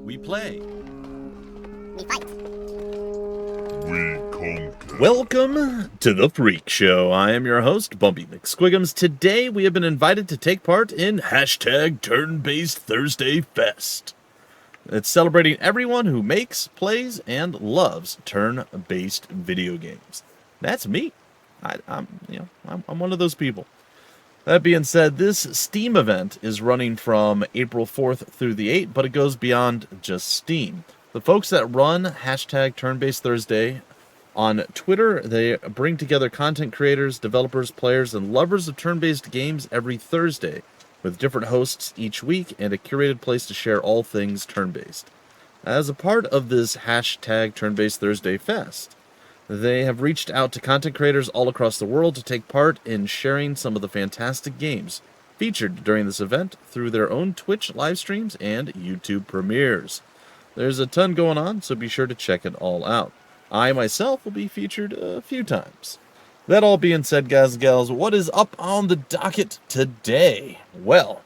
We play. We fight. We conquer. Welcome to The Freak Show. I am your host, Bumpy McSquigums. Today we have been invited to take part in hashtag Turn-Based Thursday Fest. It's celebrating everyone who makes, plays, and loves turn-based video games. That's me. I'm one of those people. That being said, this Steam event is running from April 4th through the 8th, but it goes beyond just Steam. The folks that run hashtag Turn-Based Thursday on Twitter, they bring together content creators, developers, players, and lovers of turn-based games every Thursday, with different hosts each week and a curated place to share all things turn-based. As a part of this hashtag Turn-Based Thursday Fest, they have reached out to content creators all across the world to take part in sharing some of the fantastic games featured during this event through their own Twitch live streams and YouTube premieres. There's a ton going on, so be sure to check it all out. I myself will be featured a few times. That all being said, guys and gals, what is up on the docket today? Well,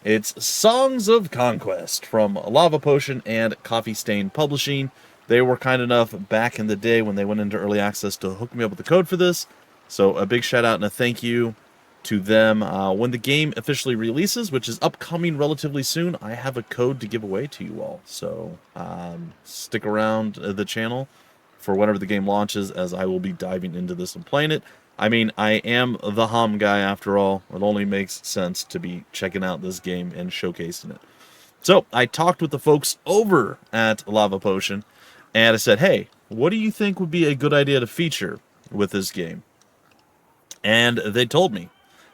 it's Songs of Conquest from Lava Potion and Coffee Stain Publishing. They were kind enough back in the day when they went into early access to hook me up with the code for this. So a big shout out and a thank you to them. When the game officially releases, which is upcoming relatively soon, I have a code to give away to you all. So stick around the channel for whenever the game launches, as I will be diving into this and playing it. I mean, I am the HOM guy after all. It only makes sense to be checking out this game and showcasing it. So I talked with the folks over at Lava Potion, and I said, hey, what do you think would be a good idea to feature with this game? And they told me.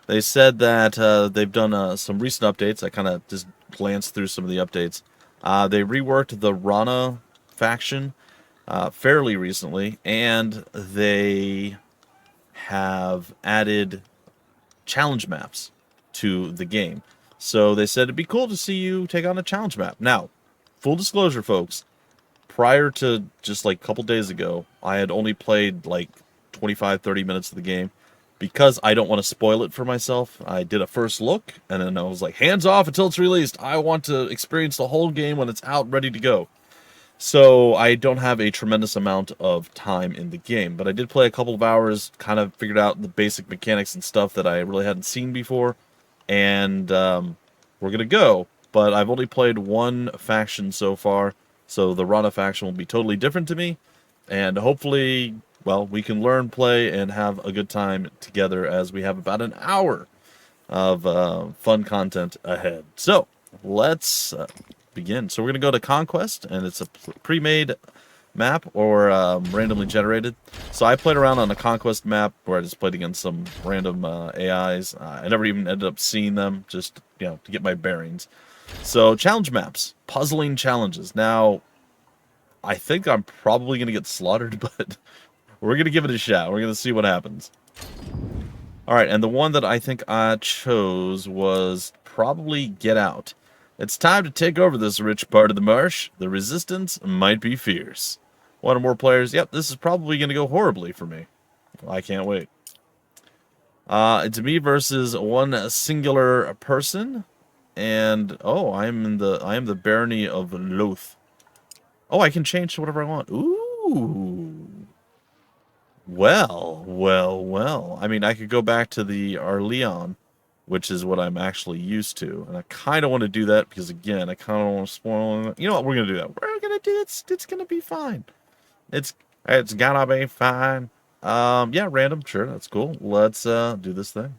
They said that they've done some recent updates. I kind of just glanced through some of the updates. They reworked the Rana faction fairly recently, and they have added challenge maps to the game. So they said it'd be cool to see you take on a challenge map. Now, full disclosure, folks, prior to just like a couple days ago, I had only played like 25-30 minutes of the game because I don't want to spoil it for myself. I did a first look, and then I was like, hands off until it's released. I want to experience the whole game when it's out, ready to go. So I don't have a tremendous amount of time in the game, but I did play a couple of hours, kind of figured out the basic mechanics and stuff that I really hadn't seen before, and we're going to go. But I've only played one faction so far, so the Rana faction will be totally different to me, and hopefully, well, we can learn, play, and have a good time together as we have about an hour of fun content ahead. So, let's begin. So we're going to go to Conquest, and it's a pre-made map or randomly generated. So I played around on a Conquest map where I just played against some random AIs. I never even ended up seeing them, just, to get my bearings. So challenge maps, puzzling challenges. Now, I think I'm probably going to get slaughtered, but we're going to give it a shot. We're going to see what happens. All right, and the one that I think I chose was probably Get Out. It's time to take over this rich part of the marsh. The resistance might be fierce. One or more players. Yep, this is probably going to go horribly for me. I can't wait. It's me versus one singular person. And, I am the Barony of Loth. Oh, I can change to whatever I want. Ooh. Well. I mean, I could go back to the Arleon, which is what I'm actually used to. And I kind of want to do that because, again, I kind of want to spoil. You know what? We're going to do that. We're going to do it. It's going to be fine. It's going to be fine. Yeah, random. Sure, that's cool. Let's do this thing.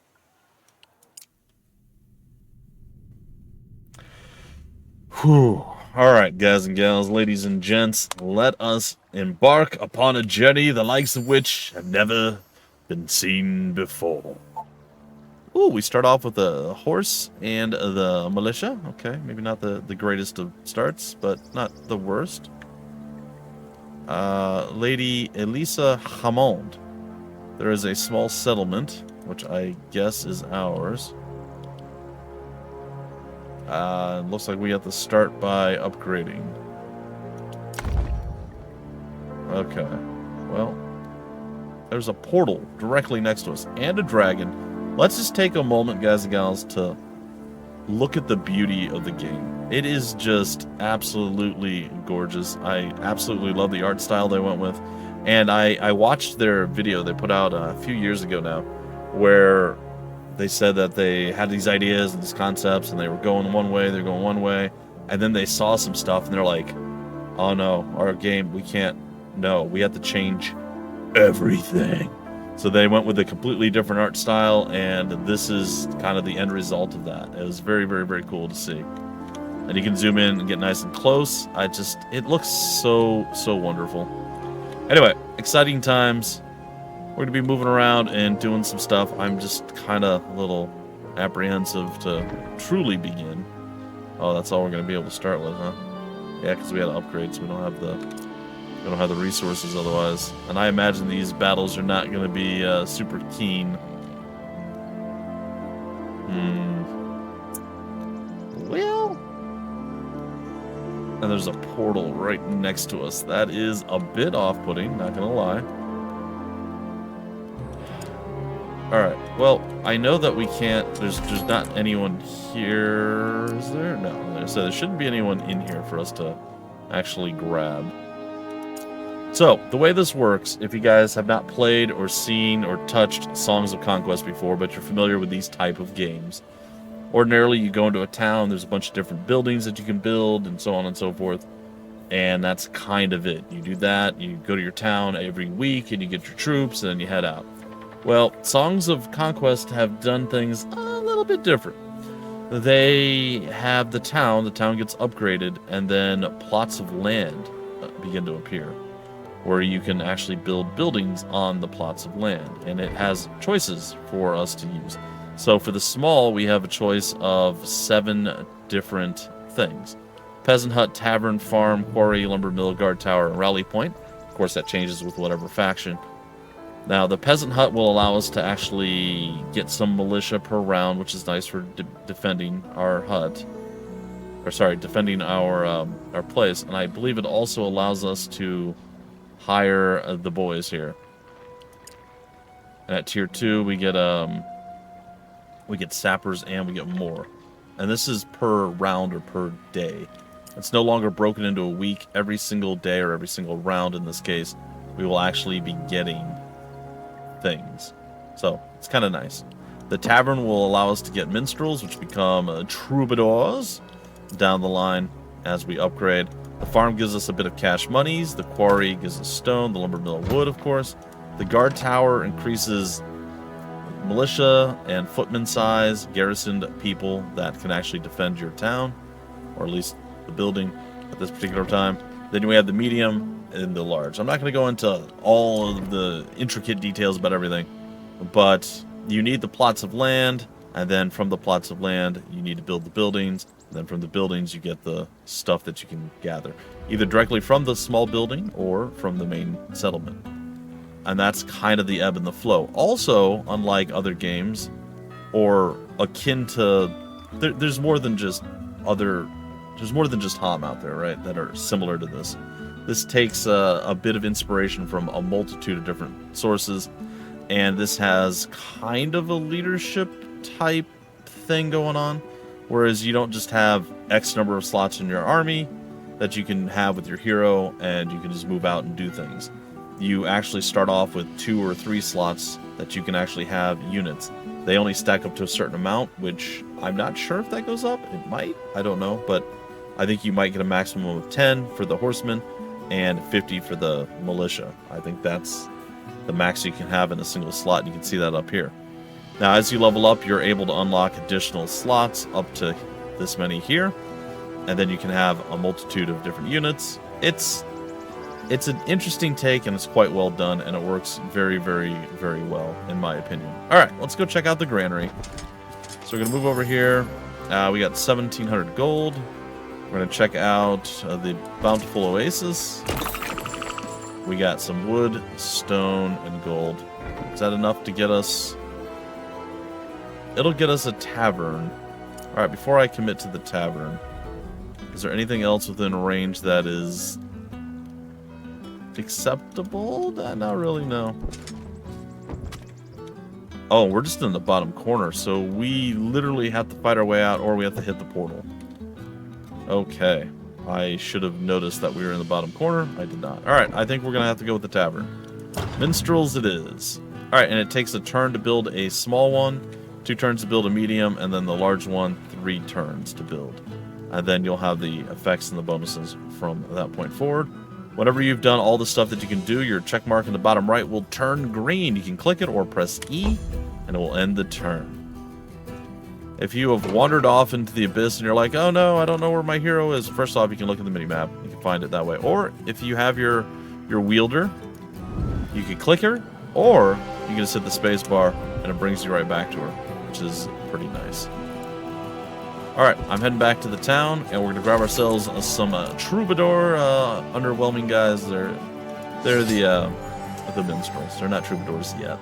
Whew. All right, guys and gals, ladies and gents, let us embark upon a journey the likes of which have never been seen before. Ooh, we start off with the horse and the militia. Okay, maybe not the greatest of starts, but not the worst. Lady Elisa Hammond. There is a small settlement, which I guess is ours. Looks like we have to start by upgrading. Okay, well, there's a portal directly next to us, and a dragon. Let's just take a moment, guys and gals, to look at the beauty of the game. It is just absolutely gorgeous. I absolutely love the art style they went with. And I watched their video they put out a few years ago now, where they said that they had these ideas and these concepts, and they were going one way, they're going one way, and then they saw some stuff, and they're like, oh no, our game, we can't, no, we have to change everything. So they went with a completely different art style, and this is kind of the end result of that. It was very, very, very cool to see. And you can zoom in and get nice and close. It looks so, so wonderful. Anyway, exciting times. We're going to be moving around and doing some stuff. I'm just kind of a little apprehensive to truly begin. Oh, that's all we're going to be able to start with, huh? Yeah, because we had to upgrade, so we don't have the resources otherwise. And I imagine these battles are not going to be super keen. Well, and there's a portal right next to us. That is a bit off-putting, not going to lie. Alright, well, I know that we can't, there's not anyone here, is there? No, so there shouldn't be anyone in here for us to actually grab. So, the way this works, if you guys have not played or seen or touched Songs of Conquest before, but you're familiar with these type of games, ordinarily you go into a town, there's a bunch of different buildings that you can build, and so on and so forth, and that's kind of it. You do that, you go to your town every week, and you get your troops, and then you head out. Well, Songs of Conquest have done things a little bit different. They have the town gets upgraded, and then plots of land begin to appear, where you can actually build buildings on the plots of land, and it has choices for us to use. So for the small, we have a choice of 7 different things. Peasant hut, tavern, farm, quarry, lumber mill, guard tower, and rally point. Of course, that changes with whatever faction. Now, the peasant hut will allow us to actually get some militia per round, which is nice for defending our hut. Or, sorry, defending our place. And I believe it also allows us to hire the boys here. And at tier 2, we get sappers and we get more. And this is per round or per day. It's no longer broken into a week. Every single day or every single round in this case, we will actually be getting things. So it's kind of nice. The tavern will allow us to get minstrels, which become troubadours down the line as we upgrade. The farm gives us a bit of cash monies. The quarry gives us stone. The lumber mill wood, of course. The guard tower increases militia and footman size, garrisoned people that can actually defend your town, or at least the building at this particular time. Then we have the medium and the large. I'm not going to go into all of the intricate details about everything, but you need the plots of land, and then from the plots of land, you need to build the buildings, and then from the buildings, you get the stuff that you can gather, either directly from the small building or from the main settlement. And that's kind of the ebb and the flow. Also, unlike other games, or akin to, there's more than just HOM out there, right, that are similar to this. This takes a bit of inspiration from a multitude of different sources, and this has kind of a leadership type thing going on, whereas you don't just have X number of slots in your army that you can have with your hero, and you can just move out and do things. You actually start off with 2 or 3 slots that you can actually have units. They only stack up to a certain amount, which I'm not sure if that goes up. It might. I don't know. But I think you might get a maximum of 10 for the horsemen and 50 for the militia. I think that's the max you can have in a single slot. And you can see that up here. Now, as you level up, you're able to unlock additional slots up to this many here. And then you can have a multitude of different units. It's an interesting take, and it's quite well done, and it works very, very, very well, in my opinion. All right, let's go check out the granary. So we're going to move over here. We got 1,700 gold. We're going to check out the Bountiful Oasis. We got some wood, stone, and gold. Is that enough to get us? It'll get us a tavern. All right, before I commit to the tavern, is there anything else within range that is acceptable? Not really, no. Oh, we're just in the bottom corner, so we literally have to fight our way out, or we have to hit the portal. Okay. I should have noticed that we were in the bottom corner. I did not. Alright, I think we're going to have to go with the tavern. Minstrels it is. Alright, and it takes a turn to build a small one, 2 turns to build a medium, and then the large one, 3 turns to build. And then you'll have the effects and the bonuses from that point forward. Whenever you've done all the stuff that you can do, your check mark in the bottom right will turn green. You can click it or press E, and it will end the turn. If you have wandered off into the abyss and you're like, oh no, I don't know where my hero is, first off, you can look at the minimap. You can find it that way. Or if you have your wielder, you can click her, or you can just hit the space bar and it brings you right back to her, which is pretty nice. Alright, I'm heading back to the town, and we're going to grab ourselves some troubadour, underwhelming guys. They're the minstrels. They're not troubadours yet.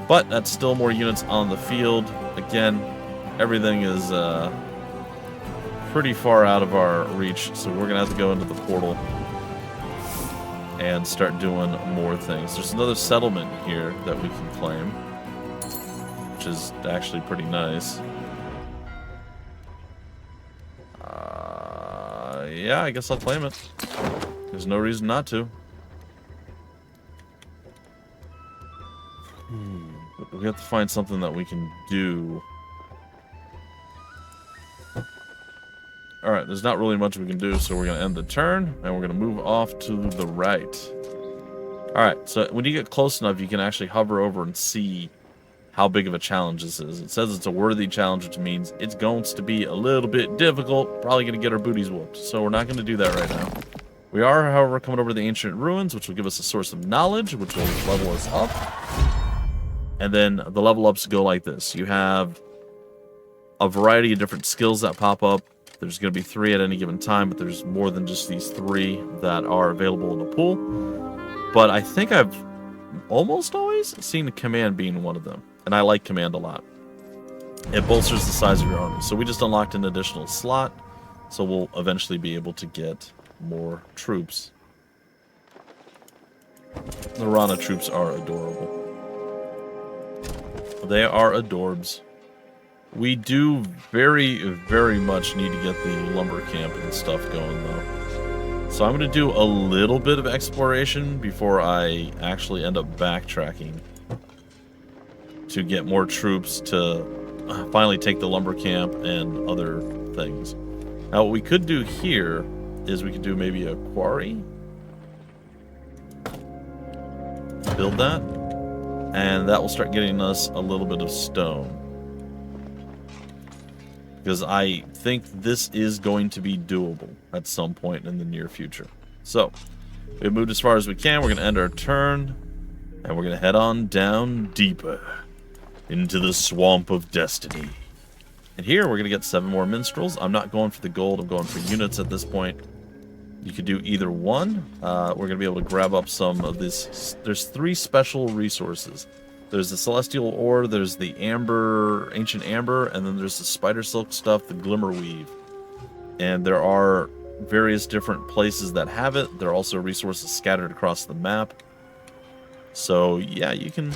But that's still more units on the field. Again, everything is pretty far out of our reach, so we're going to have to go into the portal and start doing more things. There's another settlement here that we can claim, which is actually pretty nice. Yeah, I guess I'll claim it. There's no reason not to. We have to find something that we can do. Alright, there's not really much we can do, so we're going to end the turn, and we're going to move off to the right. Alright, so when you get close enough, you can actually hover over and see how big of a challenge this is. It says it's a worthy challenge, which means it's going to be a little bit difficult. Probably going to get our booties whooped, so we're not going to do that right now. We are, however, coming over to the ancient ruins, which will give us a source of knowledge, which will level us up. And then the level ups go like this. You have a variety of different skills that pop up. There's going to be 3 at any given time, but there's more than just these 3 that are available in the pool. But I think I've almost always seen the command being one of them. And I like command a lot. It bolsters the size of your army. So we just unlocked an additional slot. So we'll eventually be able to get more troops. The Rana troops are adorable. They are adorbs. We do very, very much need to get the lumber camp and stuff going, though. So I'm going to do a little bit of exploration before I actually end up backtracking to get more troops to finally take the lumber camp and other things. Now, what we could do here is we could do maybe a quarry. Build that. And that will start getting us a little bit of stone. Because I think this is going to be doable at some point in the near future. So, we've moved as far as we can. We're going to end our turn. And we're going to head on down deeper into the Swamp of Destiny. And here we're going to get 7 more minstrels. I'm not going for the gold. I'm going for units at this point. You could do either one. We're going to be able to grab up some of this. There's 3 special resources. There's the Celestial Ore, there's the Amber, Ancient Amber, and then there's the Spider Silk stuff, the Glimmer Weave. And there are various different places that have it. There are also resources scattered across the map. So, yeah, you can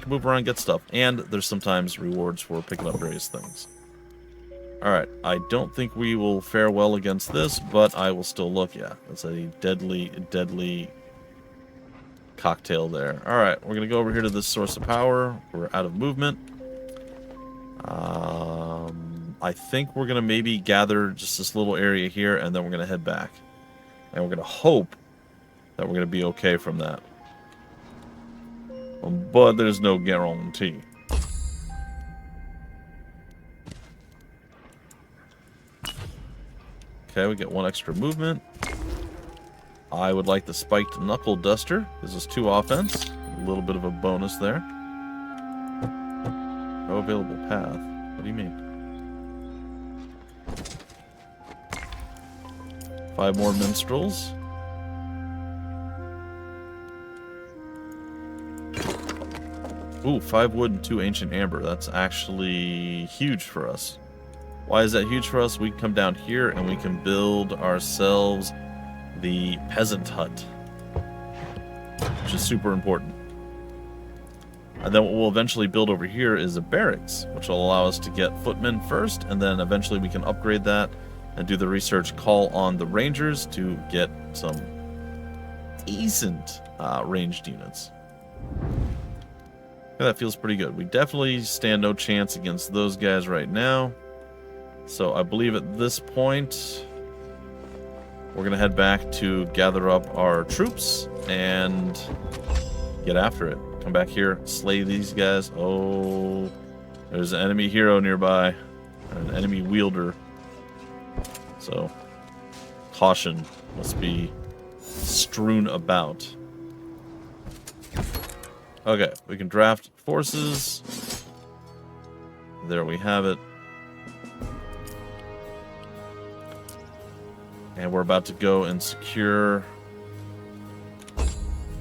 move around and get stuff. And there's sometimes rewards for picking up various things. Alright, I don't think we will fare well against this, but I will still look. Yeah, that's a deadly, deadly cocktail there. Alright, we're going to go over here to this source of power. We're out of movement. I think we're going to maybe gather just this little area here, and then we're going to head back. And we're going to hope that we're going to be okay from that. But there's no guarantee. Okay, we get 1 extra movement. I would like the Spiked Knuckle Duster. This is 2 offense. A little bit of a bonus there. No available path. What do you mean? 5 more minstrels. Ooh, 5 wood and 2 ancient amber. That's actually huge for us. Why is that huge for us? We can come down here and we can build ourselves the peasant hut, which is super important. And then what we'll eventually build over here is a barracks, which will allow us to get footmen first, and then eventually we can upgrade that and do the research, call on the rangers to get some decent ranged units. Yeah, that feels pretty good. We definitely stand no chance against those guys right now. So I believe at this point, we're going to head back to gather up our troops and get after it. Come back here, slay these guys. Oh, there's an enemy hero nearby, an enemy wielder. So, caution must be strewn about. Okay, we can draft forces. There we have it. And we're about to go and secure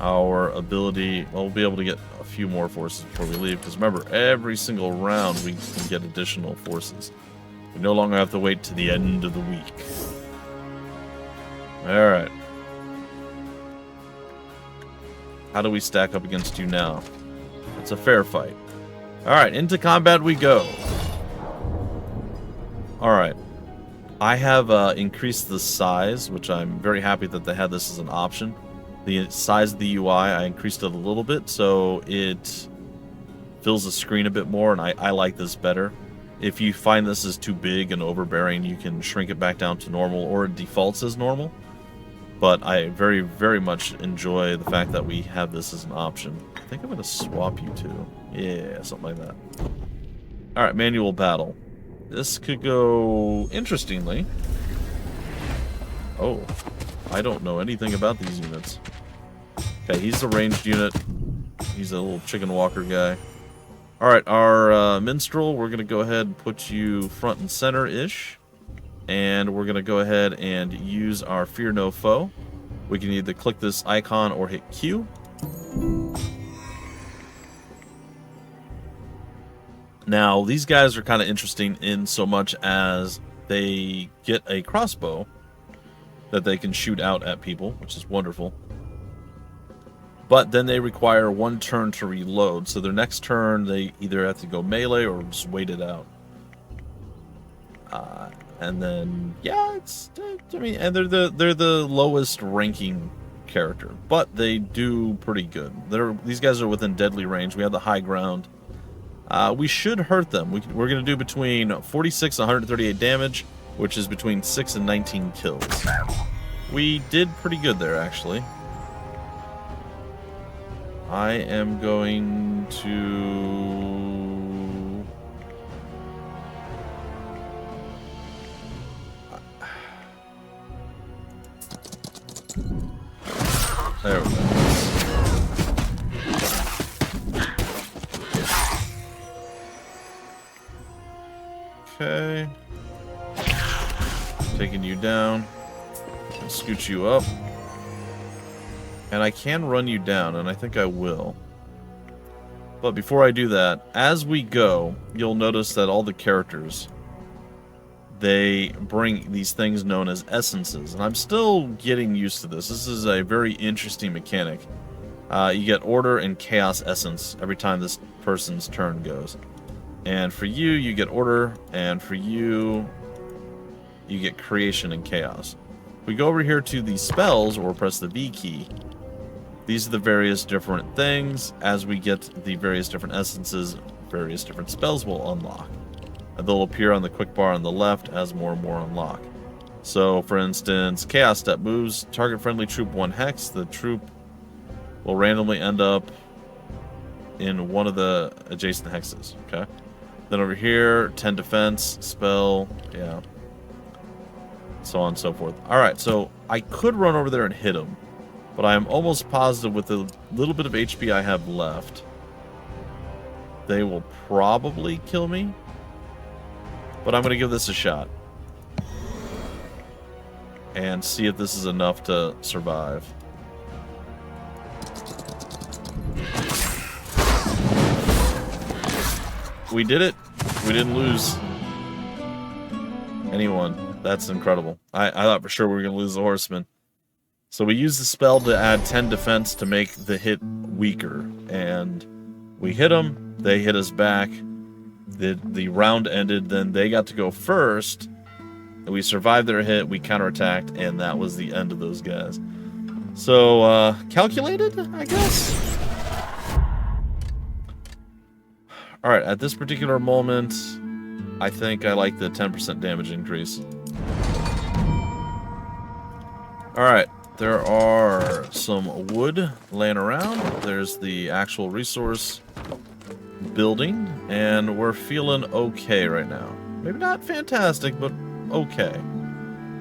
our ability. Well, we'll be able to get a few more forces before we leave, because remember, every single round we can get additional forces. We no longer have to wait to the end of the week. Alright. How do we stack up against you now? It's a fair fight. Alright, into combat we go. Alright. I have increased the size, which I'm very happy that they had this as an option. The size of the UI, I increased it a little bit, so it fills the screen a bit more, and I like this better. If you find this is too big and overbearing, you can shrink it back down to normal, or it defaults as normal. But I very, very much enjoy the fact that we have this as an option. I think I'm going to swap you two. Yeah, something like that. Alright, manual battle. This could go interestingly. Oh, I don't know anything about these units. Okay, he's a ranged unit. He's a little chicken walker guy. Alright, our minstrel, we're going to go ahead and put you front and center-ish. And we're going to go ahead and use our Fear No Foe. We can either click this icon or hit Q. Now, these guys are kind of interesting in so much as they get a crossbow that they can shoot out at people, which is wonderful. But then they require one turn to reload, so their next turn they either have to go melee or just wait it out. And then, yeah, and they're the lowest ranking character, but they do pretty good. These guys are within deadly range. We have the high ground. We should hurt them. We're going to do between 46 and 138 damage, which is between 6 and 19 kills. We did pretty good there, actually. I am going to... There we go. Okay. Taking you down. I'll scoot you up. And I can run you down, and I think I will. But before I do that, as we go, you'll notice that all the characters, they bring these things known as essences. And I'm still getting used to this. This is a very interesting mechanic. You get order and chaos essence every time this person's turn goes. And for you, you get order, and for you, you get creation and chaos. We go over here to the spells, or press the V key. These are the various different things. As we get the various different essences, various different spells will unlock. And they'll appear on the quick bar on the left as more and more unlock. So, for instance, Chaos Step moves target friendly troop 1 hex. The troop will randomly end up in one of the adjacent hexes. Okay. Then over here, 10 defense, spell, yeah. So on and so forth. Alright, so I could run over there and hit him. But I am almost positive with the little bit of HP I have left, they will probably kill me. But I'm going to give this a shot. And see if this is enough to survive. We did it. We didn't lose anyone. That's incredible. I thought for sure we were going to lose the horseman. So we use the spell to add 10 defense to make the hit weaker. And We hit them, they hit us back. The round ended, then they got to go first. We survived their hit, we counterattacked, and that was the end of those guys. So, calculated, I guess? Alright, at this particular moment, I think I like the 10% damage increase. Alright, there are some wood laying around. There's the actual resource building, and we're feeling okay right now. Maybe not fantastic, but okay.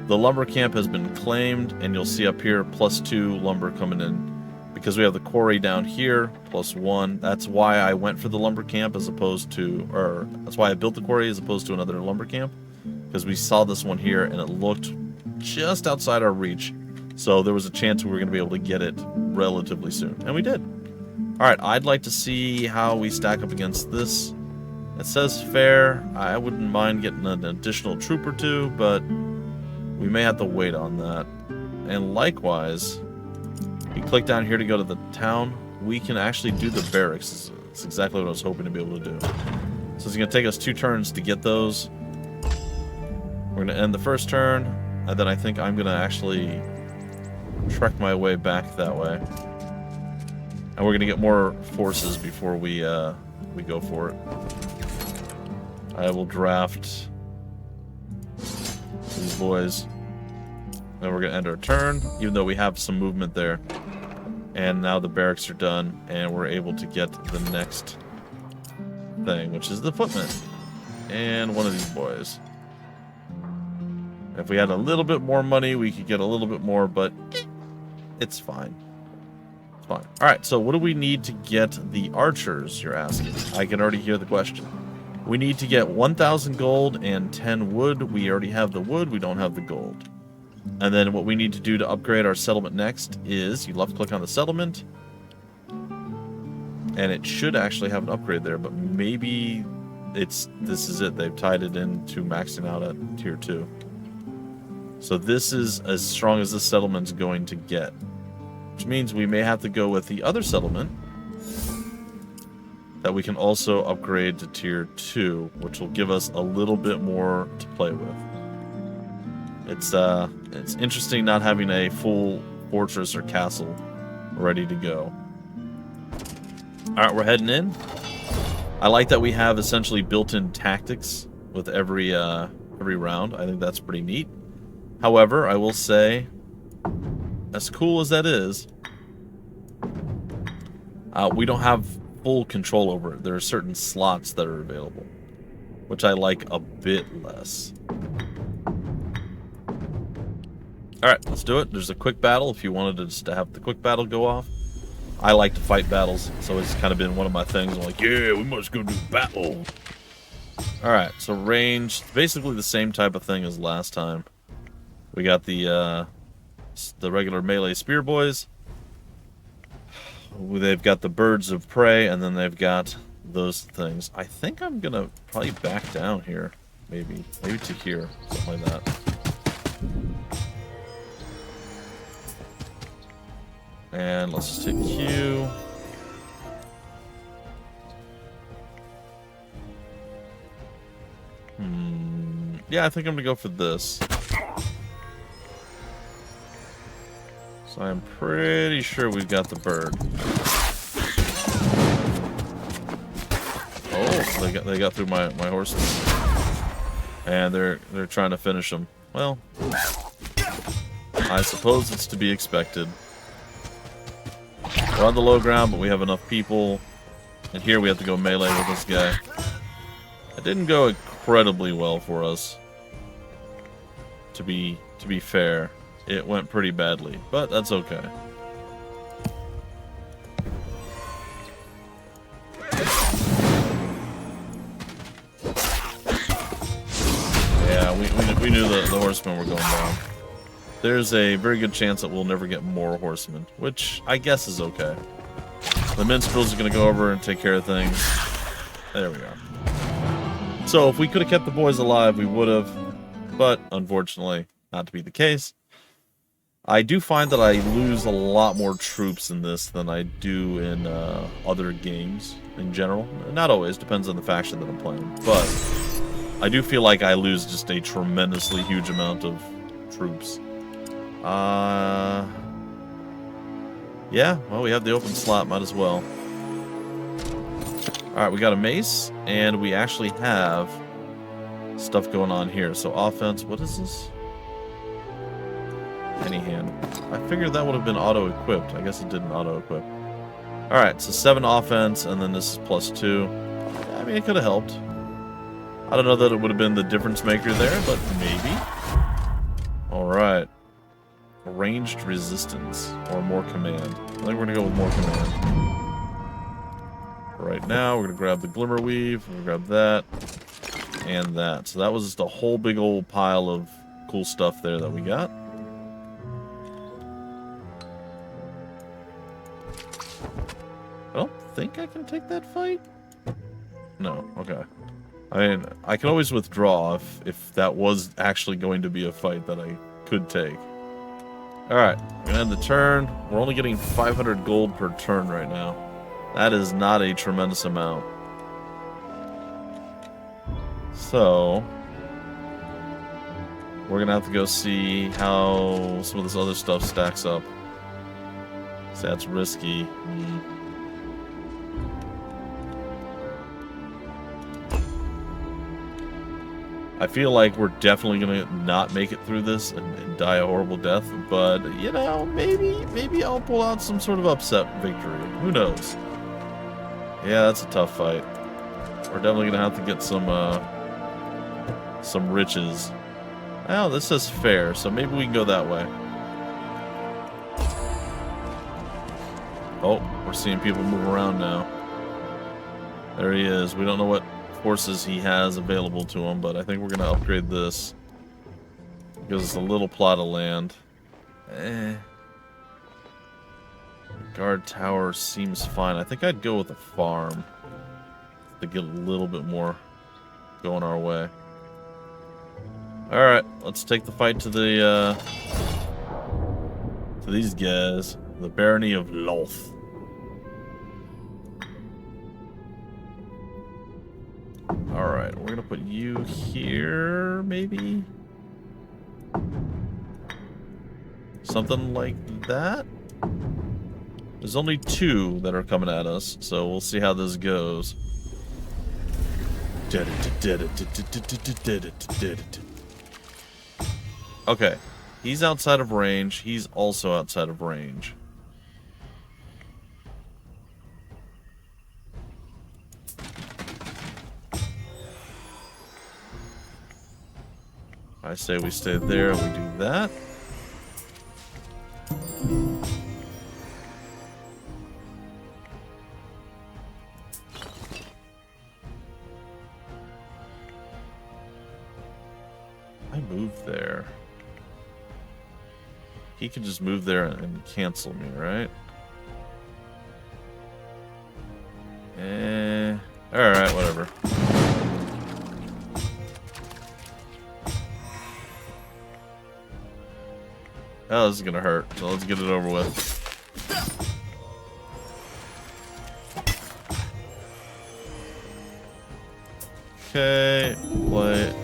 The lumber camp has been claimed, and you'll see up here +2 lumber coming in. Because we have the quarry down here, +1. That's why I went for the lumber camp as opposed to, or that's why I built the quarry as opposed to another lumber camp. Because we saw this one here, and it looked just outside our reach. So there was a chance we were going to be able to get it relatively soon. And we did. Alright, I'd like to see how we stack up against this. It says fair. I wouldn't mind getting an additional troop or two, but we may have to wait on that. And likewise, you click down here to go to the town. We can actually do the barracks. It's exactly what I was hoping to be able to do. So it's going to take us 2 turns to get those. We're going to end the first turn, and then I think I'm going to actually trek my way back that way. And we're going to get more forces before we go for it. I will draft these boys. Then we're going to end our turn, even though we have some movement there. And now the barracks are done, and we're able to get the next thing, which is the footman. And one of these boys. If we had a little bit more money, we could get a little bit more, but it's fine. It's fine. Alright, so what do we need to get the archers, you're asking? I can already hear the question. We need to get 1,000 gold and 10 wood. We already have the wood, we don't have the gold. And then what we need to do to upgrade our settlement next is you left click on the settlement. And it should actually have an upgrade there, but maybe this is it. They've tied it into maxing out at tier 2. So this is as strong as this settlement's going to get. Which means we may have to go with the other settlement that we can also upgrade to tier 2, which will give us a little bit more to play with. It's interesting not having a full fortress or castle ready to go. Alright, we're heading in. I like that we have essentially built-in tactics with every round. I think that's pretty neat. However, I will say, as cool as that is, we don't have full control over it. There are certain slots that are available, which I like a bit less. Alright, let's do it. There's a quick battle if you wanted to just have the quick battle go off. I like to fight battles, so it's kind of been one of my things. I'm like, yeah, we must go do battle. Alright, so range, basically the same type of thing as last time. We got the regular melee spear boys. They've got the birds of prey, and then they've got those things. I think I'm gonna probably back down here, maybe to here, something like that. And let's just hit Q. Yeah, I think I'm gonna go for this. So I'm pretty sure we've got the bird. Oh, they got through my horses. And they're trying to finish them. Well, I suppose it's to be expected. We're on the low ground, but we have enough people. And here we have to go melee with this guy. It didn't go incredibly well for us. To be fair, it went pretty badly, but that's okay. Yeah, we knew the horsemen were going down. There's a very good chance that we'll never get more horsemen, which I guess is okay. The minstrels are going to go over and take care of things. There we are. So if we could have kept the boys alive, we would have, but unfortunately, not to be the case. I do find that I lose a lot more troops in this than I do in other games in general. Not always, depends on the faction that I'm playing. But I do feel like I lose just a tremendously huge amount of troops. Yeah, well, we have the open slot, might as well. Alright, we got a mace, and we actually have stuff going on here. So offense, what is this? Any hand. I figured that would have been auto-equipped. I guess it didn't auto-equip. Alright, so 7 offense, and then this is +2. I mean, it could have helped. I don't know that it would have been the difference maker there, but maybe. Alright. Ranged resistance, or more command. I think we're going to go with more command. Right now, we're going to grab the Glimmer Weave, we're going to grab that, and that. So that was just a whole big old pile of cool stuff there that we got. I don't think I can take that fight. No, okay. I mean, I can always withdraw if that was actually going to be a fight that I could take. Alright, we're gonna end the turn. We're only getting 500 gold per turn right now. That is not a tremendous amount. So, we're gonna have to go see how some of this other stuff stacks up. So that's risky. I feel like we're definitely gonna not make it through this and die a horrible death, but you know, maybe I'll pull out some sort of upset victory. Who knows? Yeah, that's a tough fight. We're definitely gonna have to get some riches. Oh, this says fair, so maybe we can go that way. Oh, we're seeing people move around now. There he is. We don't know what forces he has available to him, but I think we're gonna upgrade this because it's a little plot of land. Guard tower seems fine. I think I'd go with a farm to get a little bit more going our way. All right, let's take the fight to the to these guys, the Barony of Loth. Alright, we're gonna put you here, maybe? Something like that? There's only 2 that are coming at us, so we'll see how this goes. Okay, he's outside of range, he's also outside of range. I say we stay there and we do that. I moved there. He can just move there and cancel me, right? Alright, whatever. Oh, this is gonna hurt, so let's get it over with. Okay,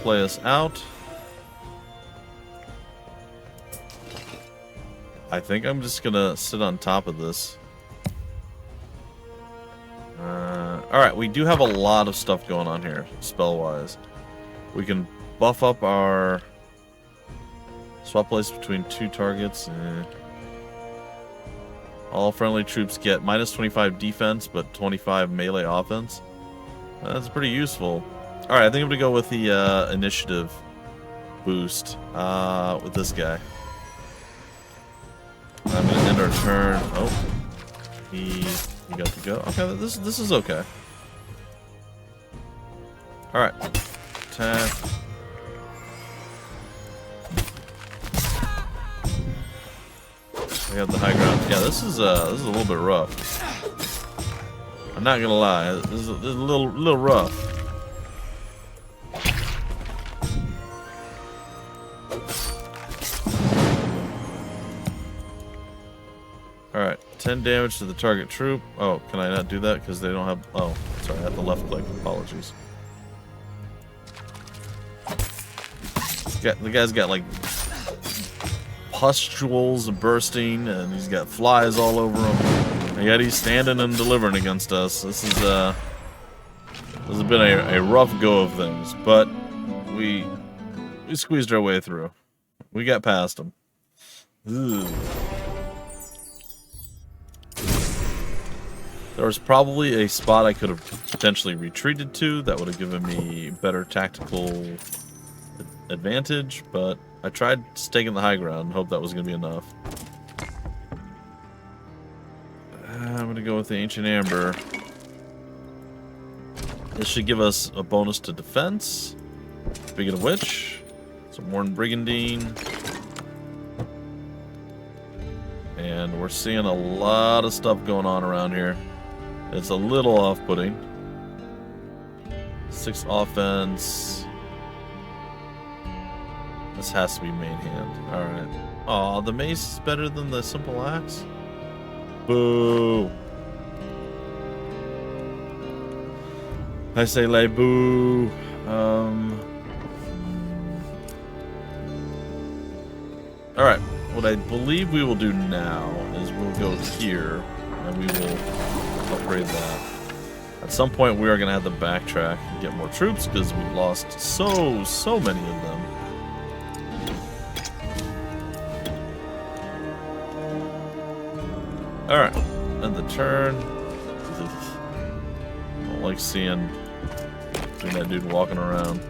play us out. I think I'm just gonna sit on top of this. Alright, we do have a lot of stuff going on here, spell-wise. We can buff up our... Swap place between 2 targets. All friendly troops get -25 defense, but 25 melee offense. That's pretty useful. Alright, I think I'm gonna go with the initiative boost with this guy. I'm gonna end our turn. Oh, he got to go. Okay, this is okay. Alright. Attack. We have the high ground. Yeah, this is a little bit rough. I'm not gonna lie, this is a little rough. 10 damage to the target troop. Oh, can I not do that? Because they don't have... Oh, sorry, I had the left click. Apologies. The guy's got, like, pustules bursting, and he's got flies all over him. And yet he's standing and delivering against us. This has been a rough go of things, but we squeezed our way through. We got past him. Ooh. There was probably a spot I could have potentially retreated to that would have given me better tactical advantage, but I tried staking the high ground and hoped that was going to be enough. I'm going to go with the Ancient Amber. This should give us a bonus to defense. Speaking of which, some Worn Brigandine. And we're seeing a lot of stuff going on around here. It's a little off-putting. 6 offense. This has to be main hand. Alright. Aw, the mace is better than the simple axe? Boo! I say lay boo. Alright. What I believe we will do now is we'll go here and we will upgrade that. At some point we are going to have to backtrack and get more troops because we've lost so many of them. Alright, and the turn. I don't like seeing that dude walking around.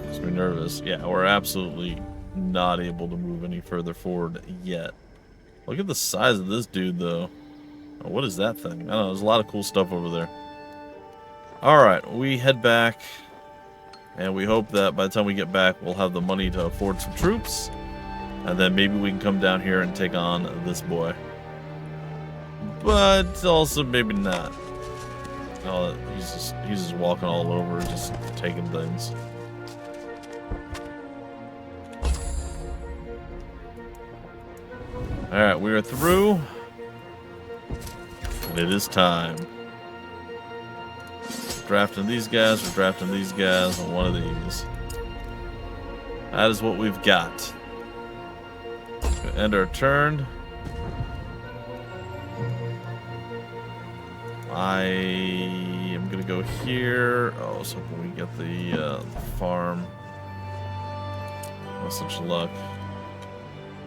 Makes me nervous. Yeah, we're absolutely not able to move any further forward yet. Look at the size of this dude, though. Oh, what is that thing? I don't know, there's a lot of cool stuff over there. Alright, we head back. And we hope that by the time we get back, we'll have the money to afford some troops. And then maybe we can come down here and take on this boy. But also maybe not. Oh, he's just walking all over, just taking things. Alright, we are through. And it is time. We're drafting these guys, we're drafting these guys, and one of these. That is what we've got. Gonna end our turn. I am gonna go here. Oh, so can we get the farm? No such luck.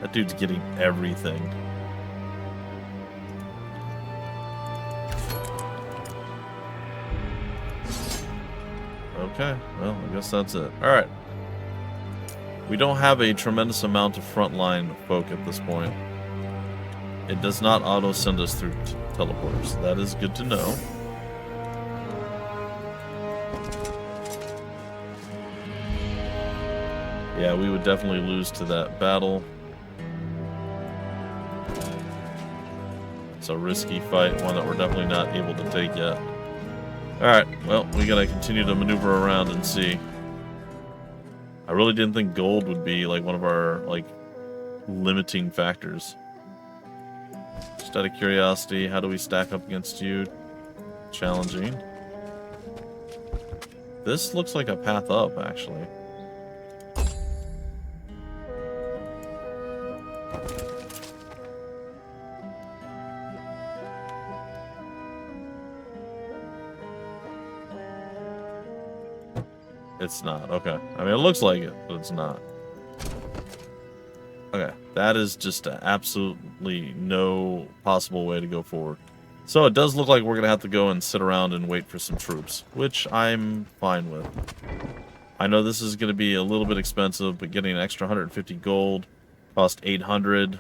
That dude's getting everything. Okay, well, I guess that's it. Alright. We don't have a tremendous amount of frontline folk at this point. It does not auto-send us through teleporters. That is good to know. Yeah, we would definitely lose to that battle. It's a risky fight, one that we're definitely not able to take yet. Alright, well, we gotta continue to maneuver around and see. I really didn't think gold would be like one of our like limiting factors. Just out of curiosity, how do we stack up against you? Challenging. This looks like a path up, actually. It's not. Okay. I mean, it looks like it, but it's not. Okay. That is just absolutely no possible way to go forward. So it does look like we're going to have to go and sit around and wait for some troops, which I'm fine with. I know this is going to be a little bit expensive, but getting an extra 150 gold cost 800.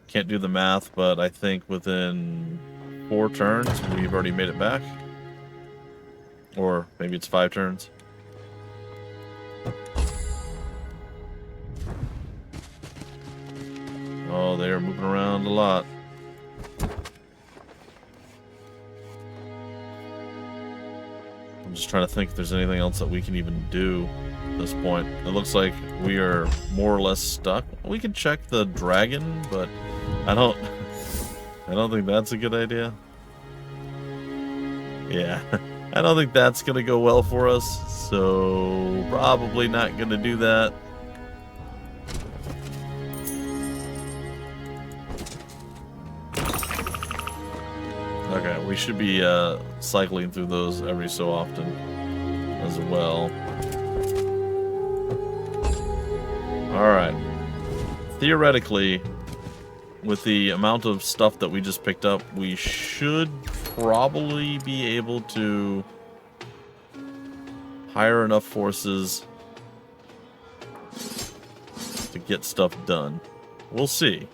Can't do the math, but I think within 4 turns, we've already made it back. Or maybe it's 5 turns. Oh, they are moving around a lot. I'm just trying to think if there's anything else that we can even do at this point. It looks like we are more or less stuck. We can check the dragon, but I I don't think that's a good idea. Yeah, I don't think that's going to go well for us, so probably not going to do that. Okay, we should be cycling through those every so often as well. Alright. Theoretically, with the amount of stuff that we just picked up, we should probably be able to hire enough forces to get stuff done. We'll see.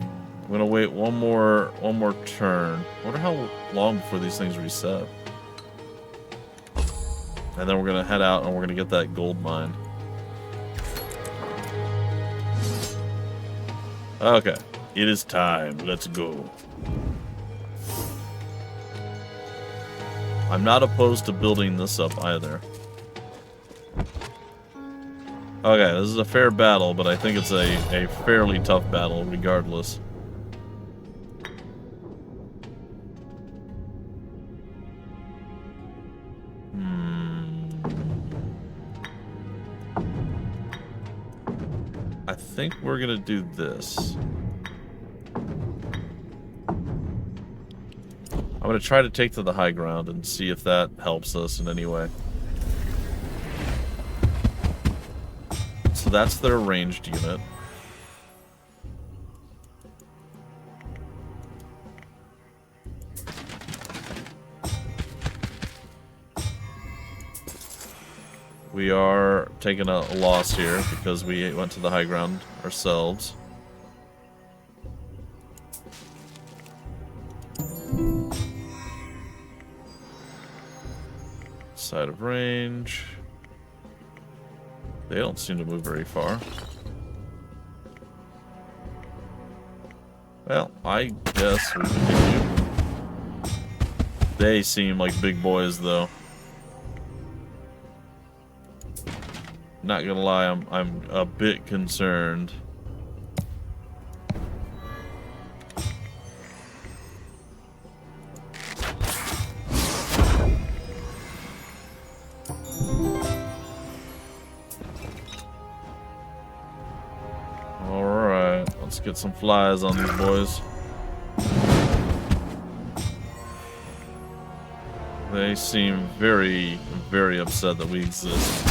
I'm gonna wait one more turn. I wonder how long before these things reset. And then we're gonna head out and we're gonna get that gold mine. Okay, it is time. Let's go. I'm not opposed to building this up either. Okay, this is a fair battle, but I think it's a fairly tough battle regardless. I think we're gonna do this. I'm gonna try to take to the high ground and see if that helps us in any way. So that's their ranged unit. We are taking a loss here because we went to the high ground ourselves. Side of range. They don't seem to move very far. Well, I guess we continue. They seem like big boys, though. Not gonna lie, I'm a bit concerned. Alright, let's get some flies on these boys. They seem very, very upset that we exist.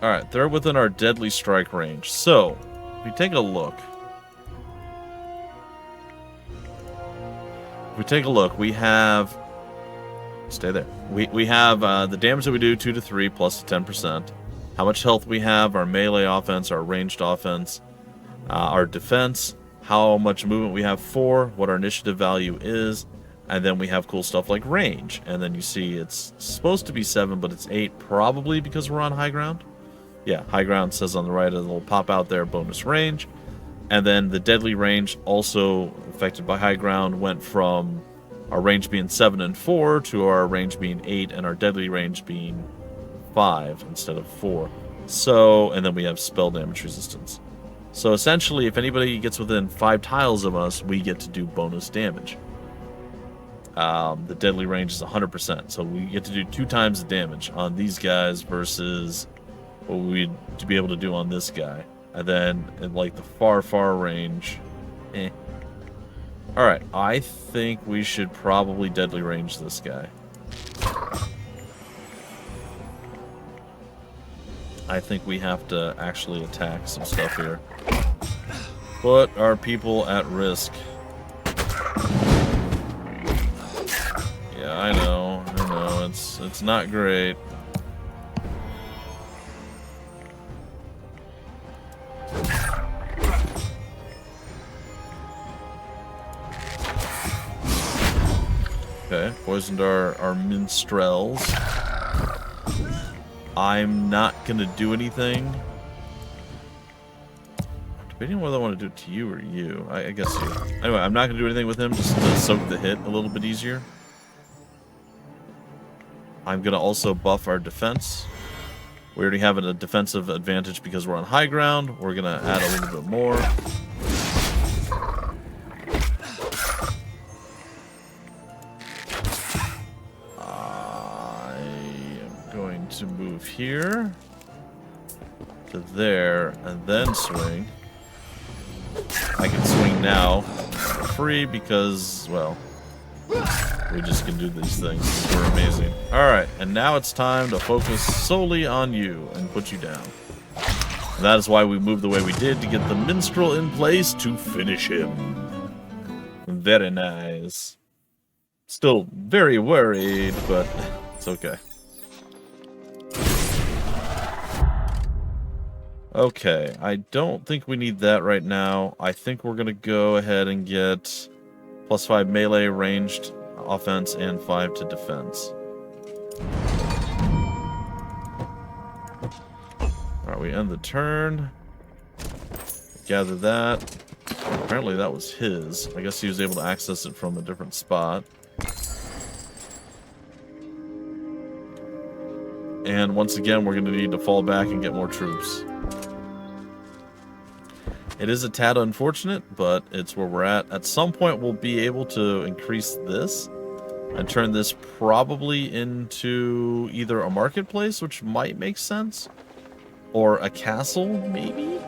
Alright, they're within our deadly strike range. So, if we take a look. We have... Stay there. We have the damage that we do, 2 to 3, plus 10%. How much health we have, our melee offense, our ranged offense, our defense, how much movement we have, 4, what our initiative value is, and then we have cool stuff like range. And then you see it's supposed to be 7, but it's 8, probably because we're on high ground. Yeah, high ground says on the right, it'll pop out there, bonus range. And then the deadly range, also affected by high ground, went from our range being 7 and 4 to our range being 8 and our deadly range being 5 instead of 4. So, and then we have spell damage resistance. So essentially, if anybody gets within 5 tiles of us, we get to do bonus damage. The deadly range is 100%, so we get to do 2 times the damage on these guys versus what we'd to be able to do on this guy. And then in like the far range, Alright, I think we should probably deadly range this guy. I think we have to actually attack some stuff here. Put our people at risk. Yeah, I know, it's not great. Okay, poisoned our minstrels. I'm not gonna do anything. Debating whether I want to do it to you or you. I guess you. Anyway, I'm not gonna do anything with him, just to soak the hit a little bit easier. I'm gonna also buff our defense. We already have a defensive advantage because we're on high ground. We're going to add a little bit more. I am going to move here to there and then swing. I can swing now for free because, well, we just can do these things. We're amazing. Alright, and now it's time to focus solely on you and put you down. And that is why we moved the way we did, to get the minstrel in place to finish him. Very nice. Still very worried, but it's okay. Okay, I don't think we need that right now. I think we're going to go ahead and get +5 melee, ranged offense, and 5 to defense. Alright, we end the turn. Gather that. Apparently that was his. I guess he was able to access it from a different spot. And once again, we're going to need to fall back and get more troops. It is a tad unfortunate, but it's where we're at. At some point, we'll be able to increase this and turn this probably into either a marketplace, which might make sense, or a castle, maybe?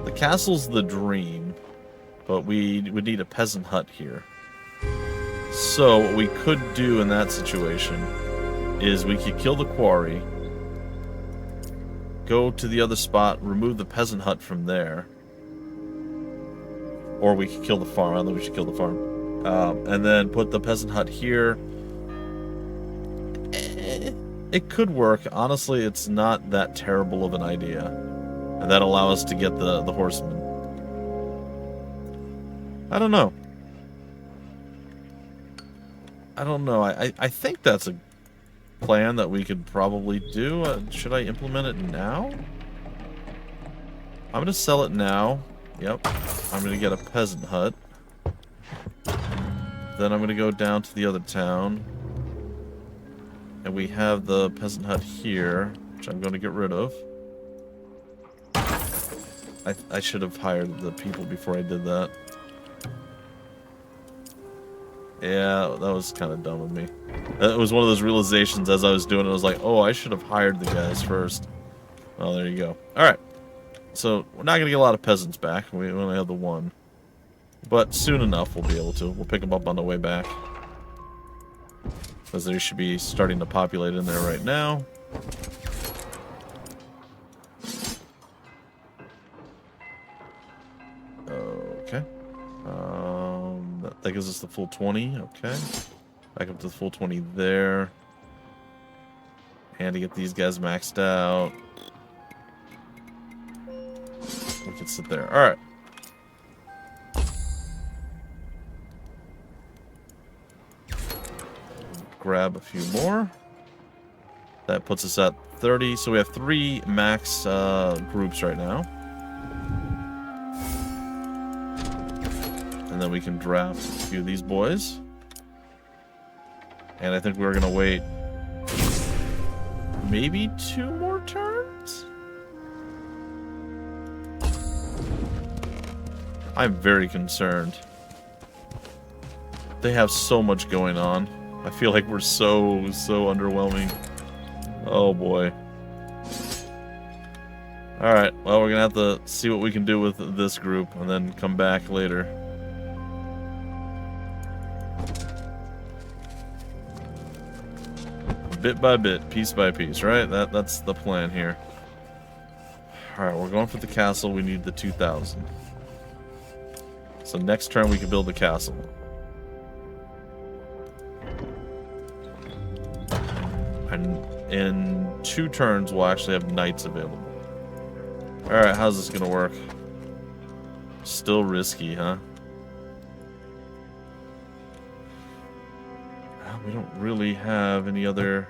The castle's the dream, but we would need a peasant hut here. So what we could do in that situation is we could kill the quarry, go to the other spot, remove the peasant hut from there. Or we could kill the farm. I don't think we should kill the farm. And then put the peasant hut here. It could work. Honestly, it's not that terrible of an idea. And that'll allow us to get the horsemen. I don't know. I think that's a plan that we could probably do. Should I implement it now? I'm going to sell it now. Yep. I'm going to get a peasant hut. Then I'm going to go down to the other town. And we have the peasant hut here, which I'm going to get rid of. I should have hired the people before I did that. Yeah, that was kind of dumb of me. It was one of those realizations as I was doing it. I was like, oh, I should have hired the guys first. Well, there you go. Alright. So, we're not going to get a lot of peasants back. We only have the one. But soon enough, we'll be able to. We'll pick them up on the way back. Because they should be starting to populate in there right now. Okay. That gives us the full 20. Okay. Back up to the full 20 there. And to get these guys maxed out. We can sit there. Alright. Grab a few more. That puts us at 30. So we have 3 max groups right now. And then we can draft a few of these boys. And I think we're going to wait maybe 2 more turns? I'm very concerned. They have so much going on. I feel like we're so underwhelming. Oh boy. Alright, well, we're going to have to see what we can do with this group and then come back later. Bit by bit, piece by piece, right? That's the plan here. Alright, we're going for the castle. We need the 2,000. So next turn we can build the castle. And in 2 turns we'll actually have knights available. Alright, how's this gonna work? Still risky, huh? We don't really have any other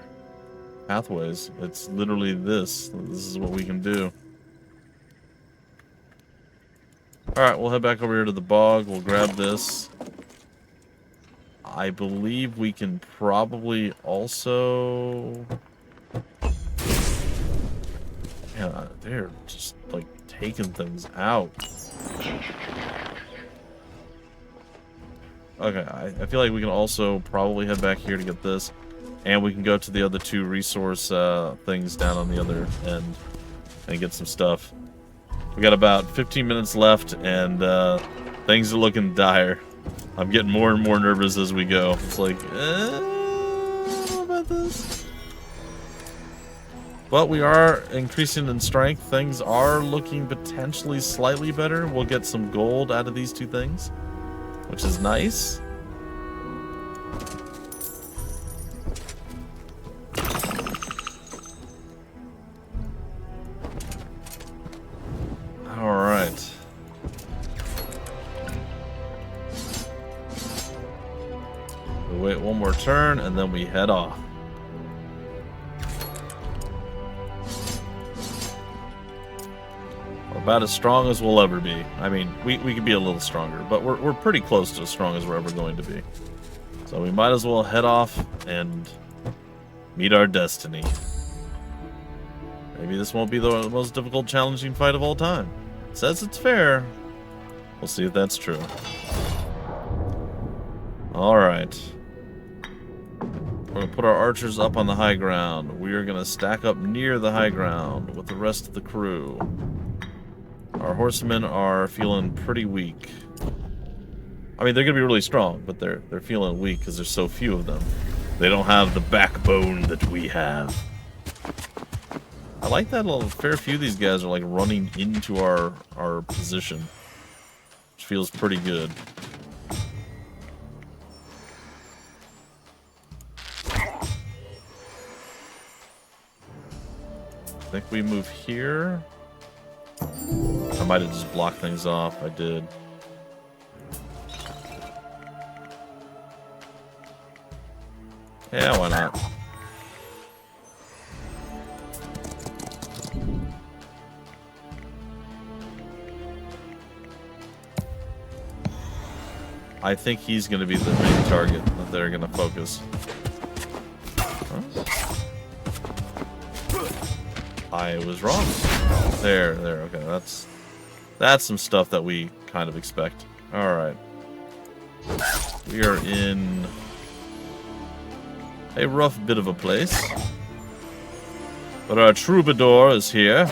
pathways. It's literally this. This is what we can do. Alright, we'll head back over here to the bog. We'll grab this. I believe we can probably also They're just, like, taking things out. Okay, I feel like we can also probably head back here to get this. And we can go to the other 2 resource things down on the other end and get some stuff. We got about 15 minutes left, and things are looking dire. I'm getting more and more nervous as we go. It's like, what about this? But we are increasing in strength. Things are looking potentially slightly better. We'll get some gold out of these 2 things, which is nice. All right. We wait one more turn, and then we head off. We're about as strong as we'll ever be. I mean, we could be a little stronger, but we're pretty close to as strong as we're ever going to be. So we might as well head off and meet our destiny. Maybe this won't be the most difficult, challenging fight of all time. It says it's fair. We'll see if that's true. Alright. We're going to put our archers up on the high ground. We are going to stack up near the high ground with the rest of the crew. Our horsemen are feeling pretty weak. I mean, they're going to be really strong, but they're feeling weak because there's so few of them. They don't have the backbone that we have. I like that a fair few of these guys are like running into our position, which feels pretty good. I think we move here. I might have just blocked things off. I did. Yeah, why not? I think he's going to be the main target that they're going to focus. Huh? I was wrong. There, okay, that's some stuff that we kind of expect. Alright. We are in a rough bit of a place. But our troubadour is here.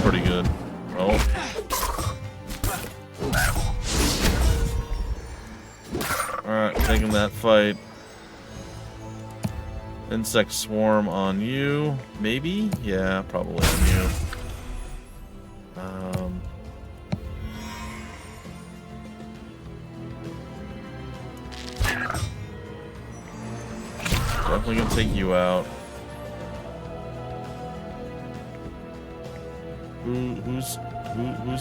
Pretty good. Oh. Alright, taking that fight. Insect swarm on you. Maybe? Yeah, probably on you. Definitely gonna take you out. Who's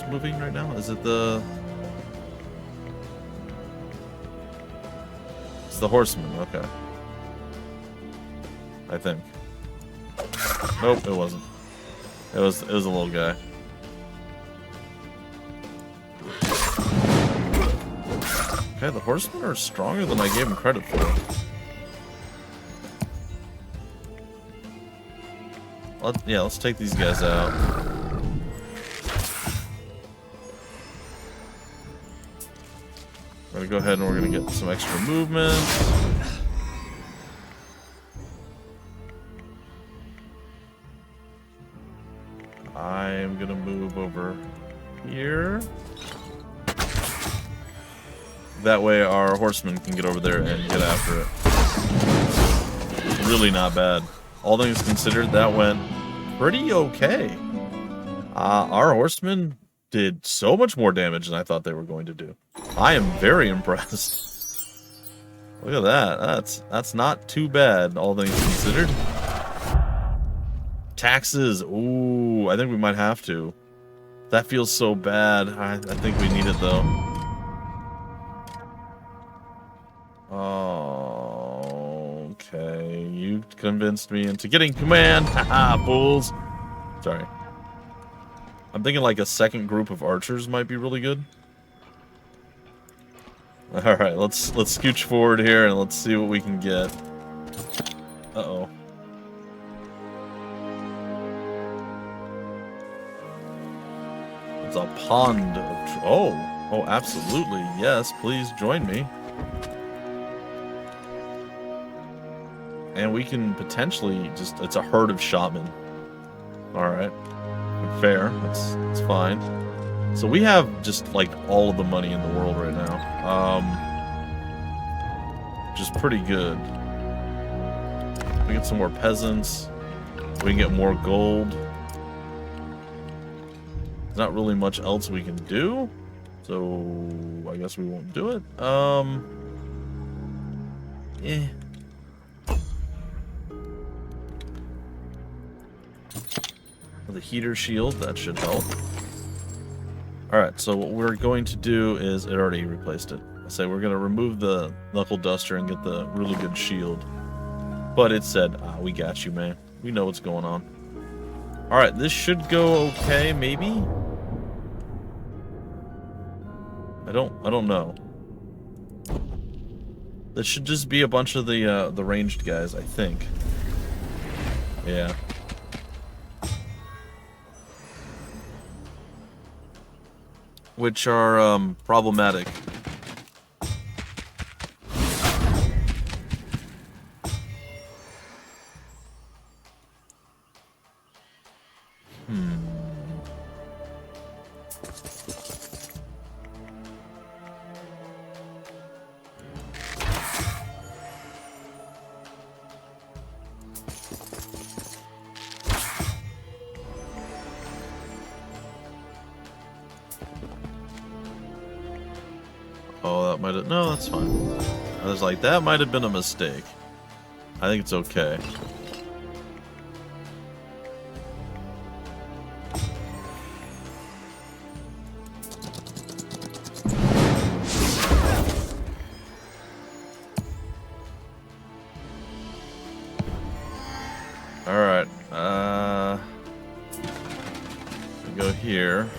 moving right now? Is it the... It's the horseman, okay. I think. Nope, it wasn't. It was a little guy. Okay, the horsemen are stronger than I gave them credit for. Let's take these guys out. We're gonna go ahead and we're gonna get some extra movement. I'm gonna move over here. That way our horsemen can get over there and get after it. It's really not bad. All things considered, that went pretty okay. Our horsemen did so much more damage than I thought they were going to do. I am very impressed. Look at that. That's not too bad, all things considered. Taxes. Ooh, I think we might have to. That feels so bad. I think we need it, though. Oh, okay. You convinced me into getting command. Haha, fools. Sorry. I'm thinking like a second group of archers might be really good. Alright, let's scooch forward here and let's see what we can get. Uh-oh. It's a pond of... Oh, absolutely. Yes, please join me. And we can potentially just... It's a herd of shopmen. Alright. Fair. That's fine. So we have just, like, all of the money in the world right now. Which is pretty good. We get some more peasants. We can get more gold. There's not really much else we can do. So, I guess we won't do it. Yeah. The heater shield, that should help. Alright, so what we're going to do is... It already replaced it. I say we're going to remove the knuckle duster and get the really good shield. But it said, we got you, man. We know what's going on. Alright, this should go okay, maybe? I don't know. This should just be a bunch of the ranged guys, I think. Yeah. Which are problematic. Oh, that might have... No, that's fine. I was like, that might have been a mistake. I think it's okay. Alright, we go here.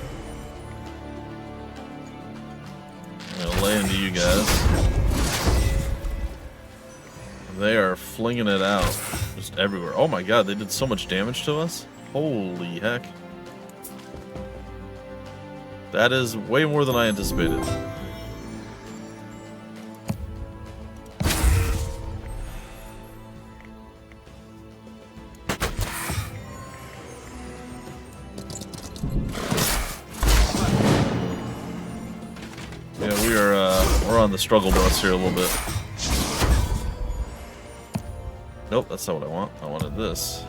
I'm gonna lay into you guys. They are flinging it out just everywhere. Oh my god, they did so much damage to us. Holy heck. That is way more than I anticipated. We're on the struggle bus here a little bit. Nope, that's not what I want. I wanted this.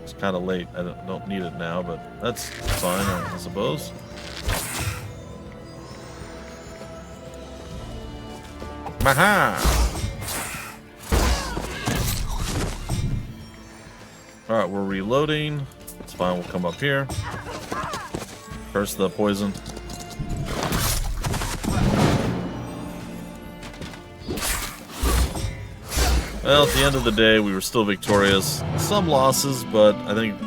It's kind of late. I don't need it now, but that's fine, I suppose. Maha! Alright, we're reloading. It's fine, we'll come up here. First the poison. Well, at the end of the day, we were still victorious. Some losses, but I think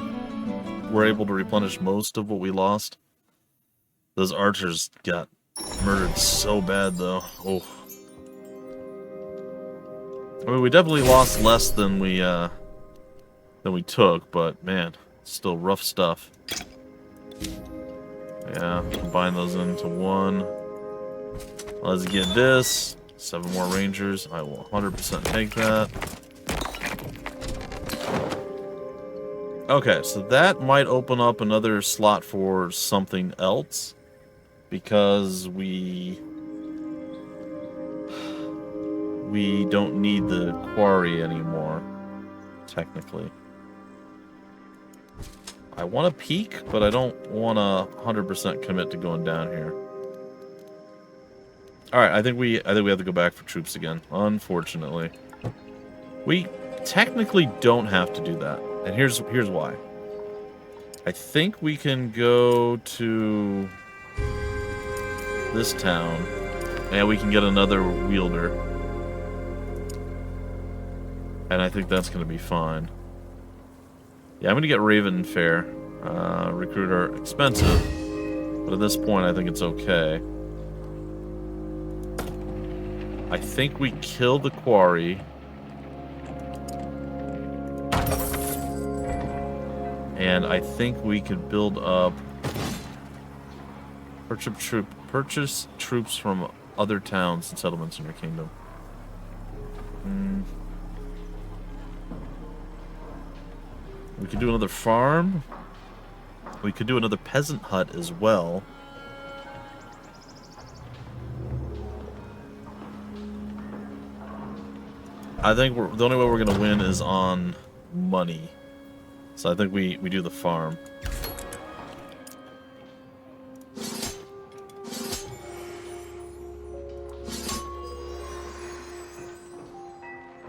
we're able to replenish most of what we lost. Those archers got murdered so bad, though. Oh. I mean, we definitely lost less than we took, but man, still rough stuff. Yeah, combine those into one. Let's get this. 7 more rangers. I will 100% take that. Okay, so that might open up another slot for something else. Because we don't need the quarry anymore, technically. I want to peek, but I don't want to 100% commit to going down here. All right, I think we have to go back for troops again. Unfortunately, we technically don't have to do that, and here's why. I think we can go to this town, and we can get another wielder, and I think that's going to be fine. Yeah, I'm going to get Raven Fair. Recruit are expensive, but at this point I think it's okay. I think we kill the quarry. And I think we could build up... Purchase troops from other towns and settlements in your kingdom. We could do another farm. We could do another peasant hut as well. I think the only way we're going to win is on money. So I think we do the farm.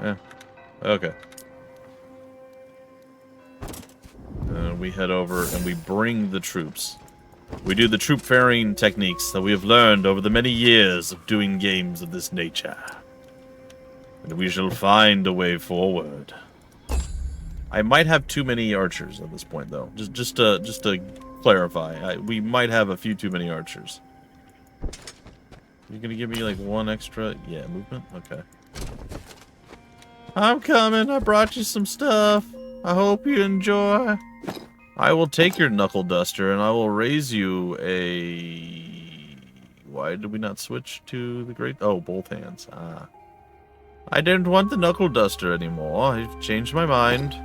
Yeah. Okay. We head over and we bring the troops. We do the troop ferrying techniques that we have learned over the many years of doing games of this nature. And we shall find a way forward. I might have too many archers at this point, though. Just to clarify, we might have a few too many archers. You're gonna give me like one extra, yeah, movement. Okay. I'm coming. I brought you some stuff. I hope you enjoy. I will take your knuckle duster and I will raise you a. Why did we not switch to the great? Oh, both hands. Ah. I didn't want the knuckle duster anymore. I've changed my mind.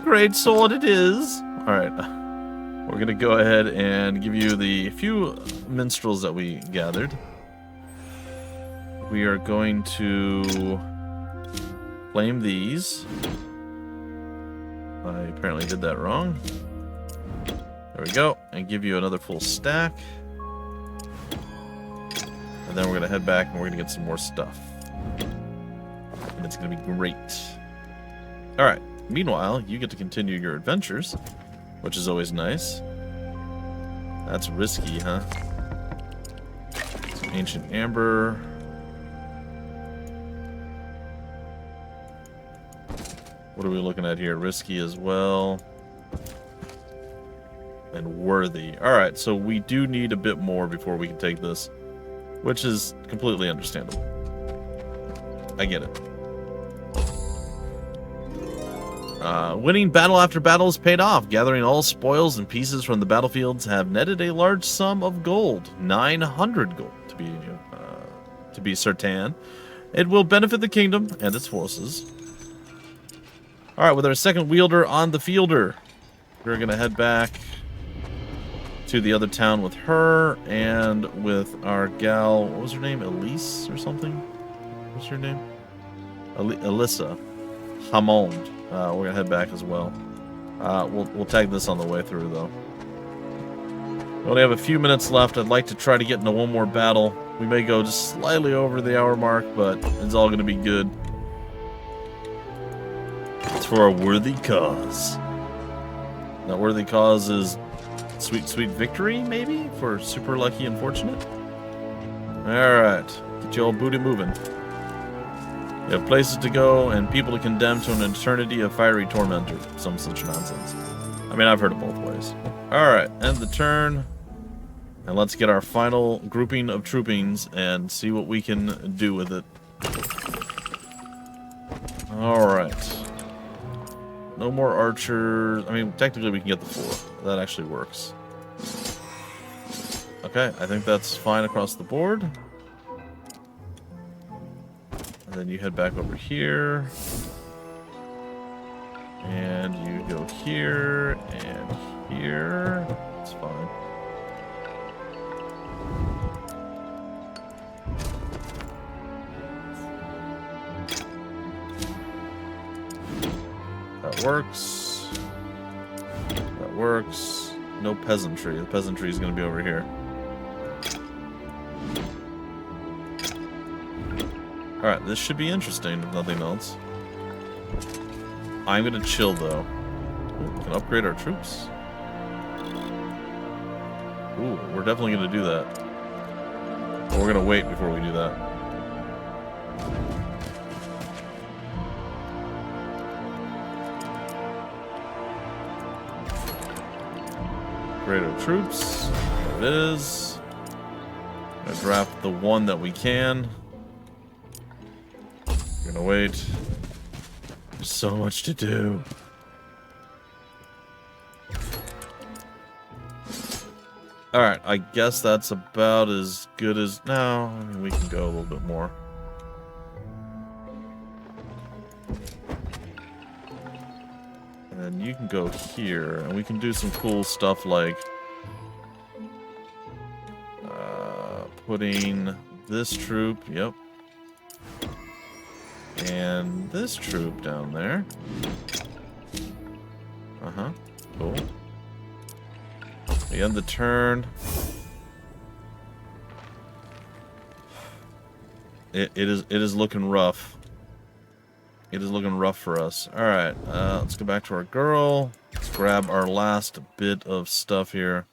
Great sword it is. Alright. We're going to go ahead and give you the few minstrels that we gathered. We are going to claim these. I apparently did that wrong. There we go. And give you another full stack. And then we're going to head back and we're going to get some more stuff. And it's going to be great. Alright. Meanwhile, you get to continue your adventures, which is always nice. That's risky, huh? Some ancient amber. What are we looking at here? Risky as well. And worthy. Alright, so we do need a bit more before we can take this, which is completely understandable. I get it. Winning battle after battle has paid off. Gathering all spoils and pieces from the battlefields have netted a large sum of gold. 900 gold, to be certain. It will benefit the kingdom and its forces. Alright, with our second wielder on the fielder, we're going to head back to the other town with her and with our gal, what was her name? Elise or something? What's her name? Alyssa Hammond. We're going to head back as well. We'll tag this on the way through, though. We only have a few minutes left. I'd like to try to get into one more battle. We may go just slightly over the hour mark, but it's all going to be good. It's for a worthy cause. That worthy cause is sweet, sweet victory, maybe? For super lucky and fortunate? Alright. Get your old booty moving. You have places to go and people to condemn to an eternity of fiery torment or some such nonsense. I mean, I've heard it both ways. Alright, end the turn. And let's get our final grouping of troopings and see what we can do with it. Alright. No more archers. I mean, technically we can get the 4. That actually works. Okay, I think that's fine across the board. And then you head back over here. And you go here and here. It's fine. That works. That works. No peasantry. The peasantry is going to be over here. Alright, this should be interesting, if nothing else. I'm gonna chill, though. Ooh, we can upgrade our troops. Ooh, we're definitely gonna do that. But we're gonna wait before we do that. upgrade our troops. There it is. Gonna draft the one that we can. Gonna wait. There's so much to do. Alright, I guess that's about as good as... No, I mean, we can go a little bit more. And then you can go here, and we can do some cool stuff like... putting this troop, yep. And this troop down there. Uh-huh, cool. We end the turn. It is looking rough. It is looking rough for us. Alright, let's go back to our girl. Let's grab our last bit of stuff here.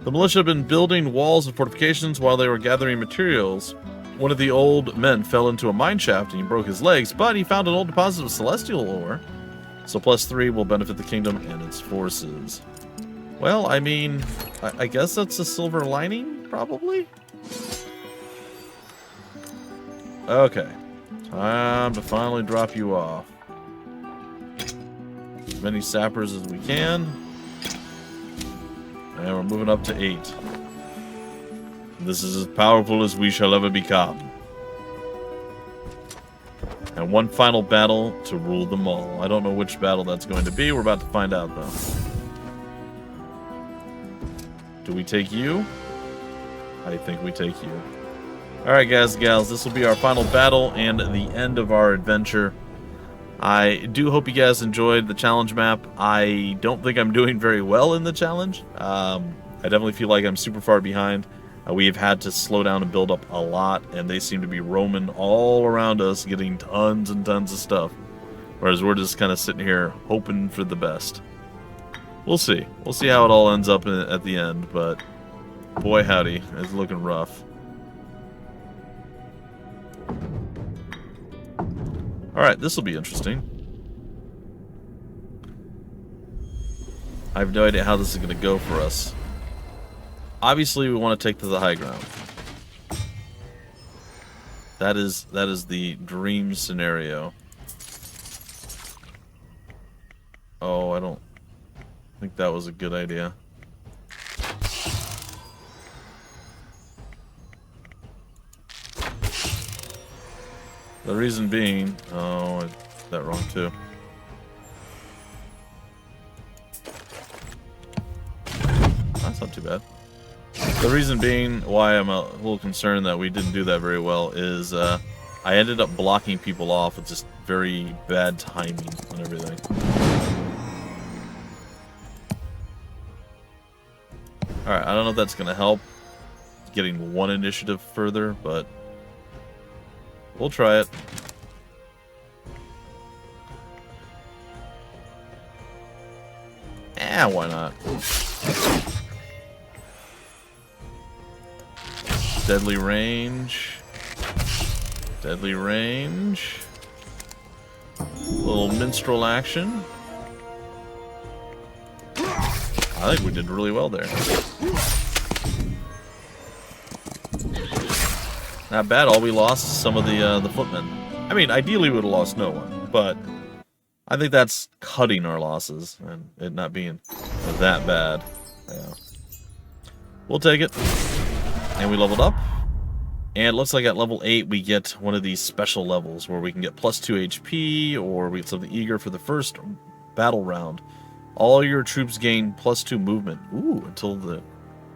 The militia had been building walls and fortifications while they were gathering materials. One of the old men fell into a mine shaft and he broke his legs, but he found an old deposit of celestial ore. So +3 will benefit the kingdom and its forces. Well, I mean, I guess that's a silver lining, probably? Okay. Time to finally drop you off. As many sappers as we can. And we're moving up to 8. This is as powerful as we shall ever become. And one final battle to rule them all. I don't know which battle that's going to be. We're about to find out, though. Do we take you? I think we take you. Alright, guys and gals. This will be our final battle and the end of our adventure. I do hope you guys enjoyed the challenge map. I don't think I'm doing very well in the challenge. I definitely feel like I'm super far behind. We have had to slow down and build up a lot, and they seem to be roaming all around us, getting tons and tons of stuff. Whereas we're just kind of sitting here hoping for the best. We'll see. We'll see how it all ends up at the end, but boy howdy, it's looking rough. Alright, this will be interesting. I have no idea how this is going to go for us. Obviously, we want to take to the high ground. That is the dream scenario. Oh, I don't think that was a good idea. The reason being... Oh, I did that wrong too. That's not too bad. The reason being why I'm a little concerned that we didn't do that very well is I ended up blocking people off with just very bad timing and everything. Alright, I don't know if that's going to help getting one initiative further, but we'll try it. Why not? Deadly range. Deadly range. Little minstrel action. I think we did really well there. Not bad. All we lost is some of the footmen. I mean, ideally we would have lost no one, but I think that's cutting our losses and it not being that bad. Yeah. We'll take it. And we leveled up. And it looks like at level 8 we get one of these special levels where we can get +2 HP, or we get something eager for the first battle round. All your troops gain +2 movement. Ooh, until the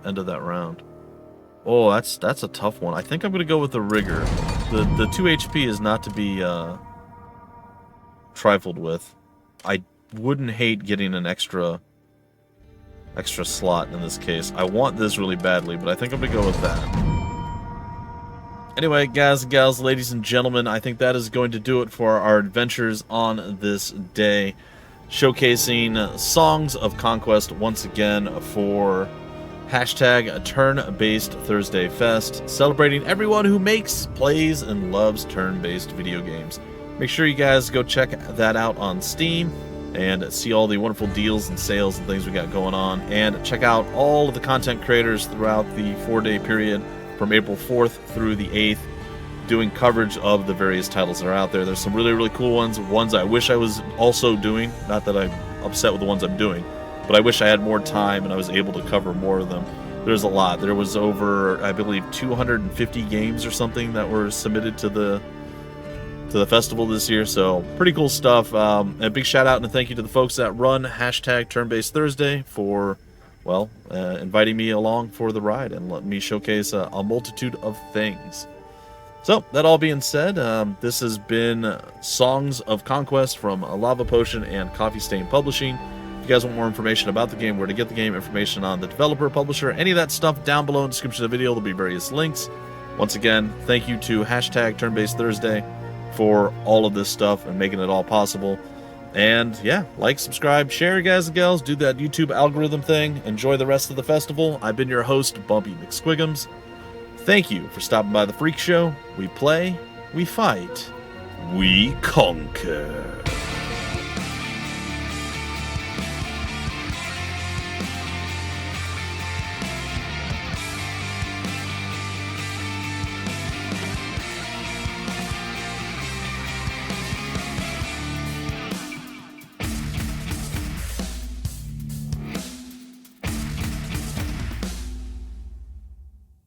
end of that round. Oh, that's a tough one. I think I'm going to go with the rigor. The 2 HP is not to be trifled with. I wouldn't hate getting an extra slot in this case. I want this really badly, but I think I'm going to go with that. Anyway, guys and gals, ladies and gentlemen, I think that is going to do it for our adventures on this day. Showcasing Songs of Conquest once again for Hashtag Turn-Based Thursday Fest, celebrating everyone who makes, plays, and loves turn-based video games. Make sure you guys go check that out on Steam and see all the wonderful deals and sales and things we got going on. And check out all of the content creators throughout the 4-day period from April 4th through the 8th, doing coverage of the various titles that are out there. There's some really, really cool ones I wish I was also doing. Not that I'm upset with the ones I'm doing, but I wish I had more time and I was able to cover more of them. There's a lot. There was over, I believe, 250 games or something that were submitted to the festival this year, so pretty cool stuff. A big shout out and a thank you to the folks that run hashtag Turn-Based Thursday for, well, inviting me along for the ride and letting me showcase a multitude of things. So, that all being said, this has been Songs of Conquest from Lava Potion and Coffee Stain Publishing. If you guys want more information about the game, where to get the game, information on the developer, publisher, any of that stuff down below in the description of the video, there'll be various links. Once again, thank you to hashtag Turn-Based Thursday for all of this stuff and making it all possible. And yeah, like, subscribe, share, guys and gals, do that YouTube algorithm thing. Enjoy the rest of the festival. I've been your host, Bumpy McSquigums. Thank you for stopping by the Freak Show. We play, we fight, we conquer.